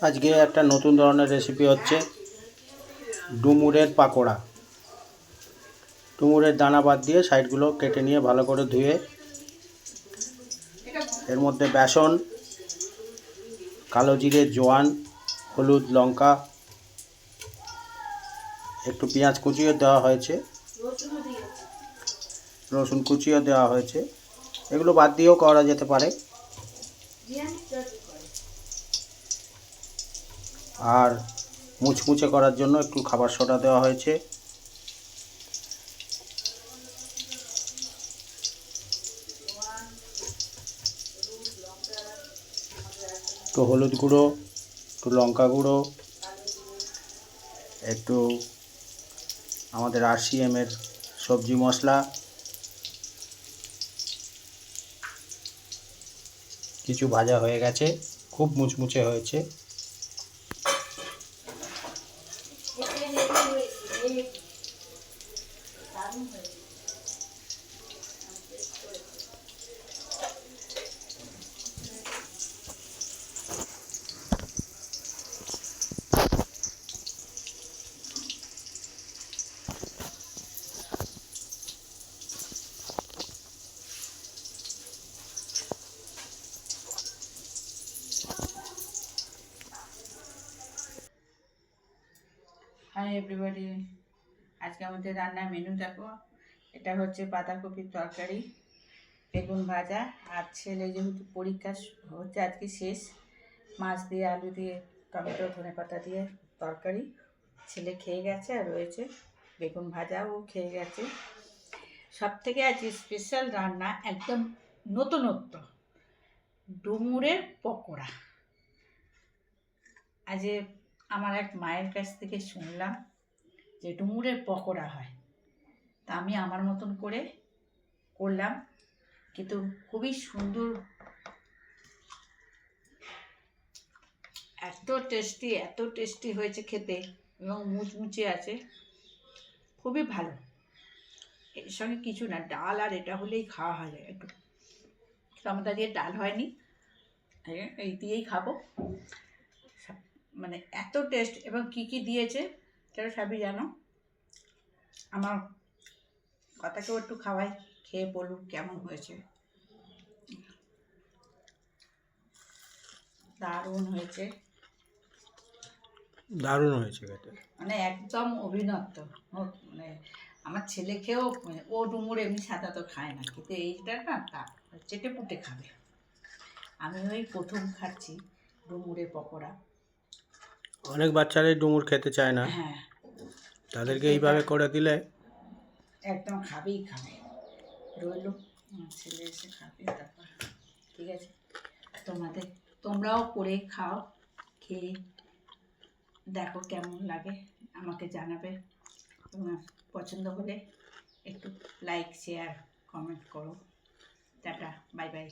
আজকে একটা নতুন ধরনের রেসিপি হচ্ছে ডুমুরের পাকোড়া। ডুমুরের দানা বাদ দিয়ে সাইডগুলো কেটে নিয়ে ভালো করে ধুয়ে এর মধ্যে বেসন, কালো জিরে, জোয়ান, হলুদ, লঙ্কা, একটু পেঁয়াজ কুচিও দেওয়া হয়েছে, রসুন কুচিও দেওয়া হয়েছে। এগুলো বাদ দিয়েও করা যেতে পারে। আর মুচমুচে করার জন্য একটু খাবার সোডা দেওয়া হয়েছে। একটু হলুদ গুঁড়ো, একটু লঙ্কা গুঁড়ো, একটু আমাদের RCM-এর সবজি মশলা, কিছু ভাজা হয়ে গেছে, খুব মুচমুচে হয়েছে। হাই এভরিবডি, আজকে আমাদের রান্নার মেনু দেখো। এটা হচ্ছে বাঁধাকপির তরকারি, বেগুন ভাজা, আর ছেলে যেহেতু পরীক্ষা হচ্ছে আজকে শেষ, মাছ দিয়ে, আলু দিয়ে, টমেটো, ধনেপাতা দিয়ে তরকারি। ছেলে খেয়ে গেছে, আর রয়েছে বেগুন ভাজাও খেয়ে গেছে। সব থেকে আজকে স্পেশাল রান্না, একদম নতুনত্ব, ডুমুরের পকোড়া। আজ আমার এক মায়ের কাছ থেকে শুনলাম যে ডুমুরের পকোড়া হয়, তা আমি আমার মতন করে করলাম, কিন্তু খুবই সুন্দর, এত টেস্টি হয়েছে খেতে, এবং মুচমুচে আছে, খুবই ভালো। এর সঙ্গে কিছু না, ডাল আর এটা হলেই খাওয়া হয়ে যায়। একটু টমেটো দিয়ে ডাল হয়নি, এই দিয়েই খাবো। মানে এত টেস্ট, এবং কি কি দিয়েছে সেটা সবই জানো। আমার কথাকেও একটু খাওয়াই, খেয়ে বলুন কেমন হয়েছে। দারুণ হয়েছে, দারুণ হয়েছে খেতে, মানে একদম অভিনব। মানে আমার ছেলে খেয়েও, মানে ও ডুমুর এমনি সাদা তো খায় না, কিন্তু এইটা না তা চেটে পুটে খাবে। আমি ওই প্রথম খাচ্ছি ডুমুরের পকোড়া। অনেক বাচ্চারাই ডুমুর খেতে চায় না, হ্যাঁ, তাদেরকে এটা এইভাবে করে দিলে একদম খাবেই খাবে। রইল আমার ছেলে এসে খাবে, তারপর ঠিক আছে। তোমরাও করে খাও, খেয়ে দেখো কেমন লাগে, আমাকে জানাবে। তোমার পছন্দ হলে একটু লাইক, শেয়ার, কমেন্ট করো। Tata, bye bye.